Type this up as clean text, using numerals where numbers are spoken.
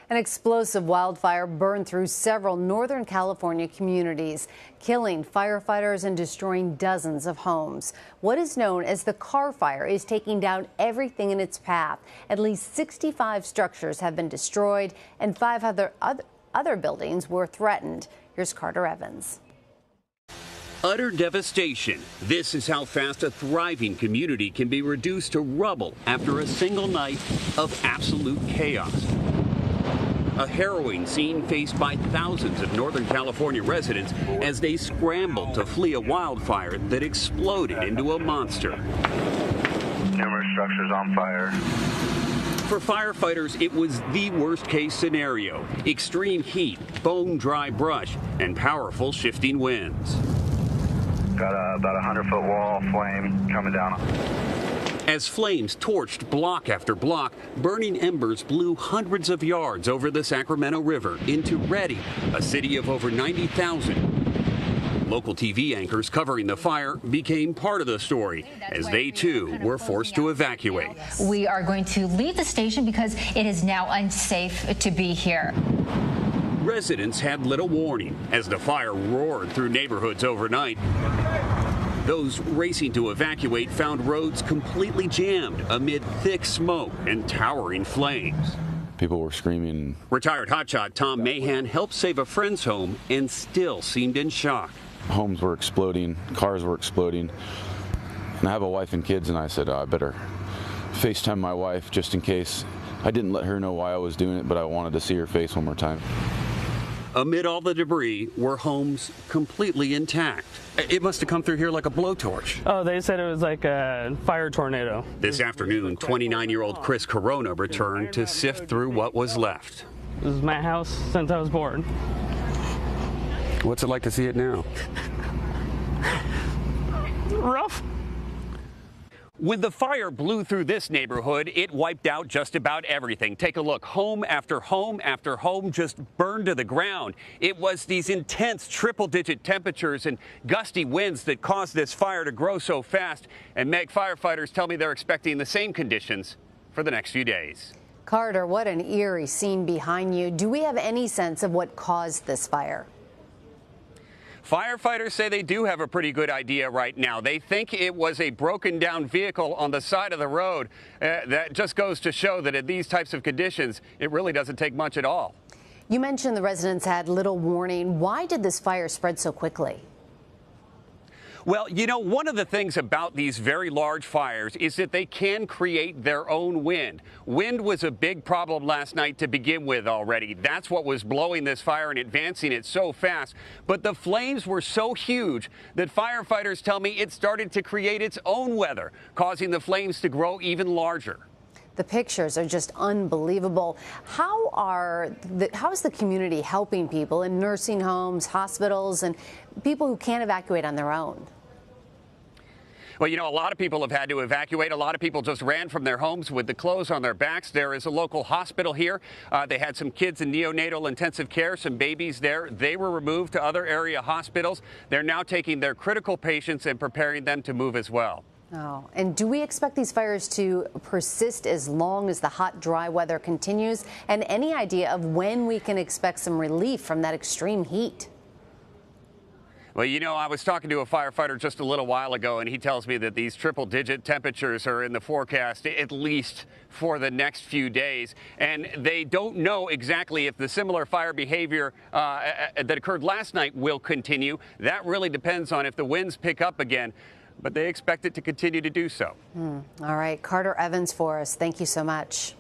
An explosive wildfire burned through several Northern California communities, killing firefighters and destroying dozens of homes. What is known as the Carr fire is taking down everything in its path. At least 65 structures have been destroyed and 5 other buildings were threatened. Here's Carter Evans. Utter devastation. This is how fast a thriving community can be reduced to rubble after a single night of absolute chaos. A harrowing scene faced by thousands of Northern California residents as they scrambled to flee a wildfire that exploded into a monster. Numerous structures on fire. For firefighters, it was the worst-case scenario. Extreme heat, bone-dry brush, and powerful shifting winds. Got about a 100-foot wall of flame coming down. As flames torched block after block, burning embers blew hundreds of yards over the Sacramento River into Redding, a city of over 90,000. Local TV anchors covering the fire became part of the story as they, too, were forced to evacuate. We are going to leave the station because it is now unsafe to be here. Residents had little warning as the fire roared through neighborhoods overnight. Those racing to evacuate found roads completely jammed amid thick smoke and towering flames. People were screaming. Retired hotshot Tom Mahan helped save a friend's home and still seemed in shock. Homes were exploding, cars were exploding, and I have a wife and kids, and I said, I better FaceTime my wife just in case. I didn't let her know why I was doing it, but I wanted to see her face one more time. Amid all the debris were homes completely intact. It must have come through here like a blowtorch. Oh, they said it was like a fire tornado. This afternoon, 29-year-old Chris Corona returned to sift through what was left. This is my house since I was born. What's it like to see it now? Rough. When the fire blew through this neighborhood, it wiped out just about everything. Take a look. Home after home after home just burned to the ground. It was these intense triple-digit temperatures and gusty winds that caused this fire to grow so fast. And Meg, firefighters tell me they're expecting the same conditions for the next few days. Carter, what an eerie scene behind you. Do we have any sense of what caused this fire? Firefighters say they do have a pretty good idea right now. They think it was a broken down vehicle on the side of the road. That just goes to show that in these types of conditions, it really doesn't take much at all. You mentioned the residents had little warning. Why did this fire spread so quickly? Well, you know, one of the things about these very large fires is that they can create their own wind. Wind was a big problem last night to begin with already. That's what was blowing this fire and advancing it so fast. But the flames were so huge that firefighters tell me it started to create its own weather, causing the flames to grow even larger. The pictures are just unbelievable. How is the community helping people in nursing homes, hospitals, and people who can't evacuate on their own? Well, you know, a lot of people have had to evacuate. A lot of people just ran from their homes with the clothes on their backs. There is a local hospital here. They had some kids in neonatal intensive care, some babies there. They were removed to other area hospitals. They're now taking their critical patients and preparing them to move as well. Oh, and do we expect these fires to persist as long as the hot, dry weather continues? And any idea of when we can expect some relief from that extreme heat? Well, you know, I was talking to a firefighter just a little while ago, and he tells me that these triple-digit temperatures are in the forecast at least for the next few days. And they don't know exactly if the similar fire behavior that occurred last night will continue. That really depends on if the winds pick up again, but they expect it to continue to do so. All right, Carter Evans for us. Thank you so much.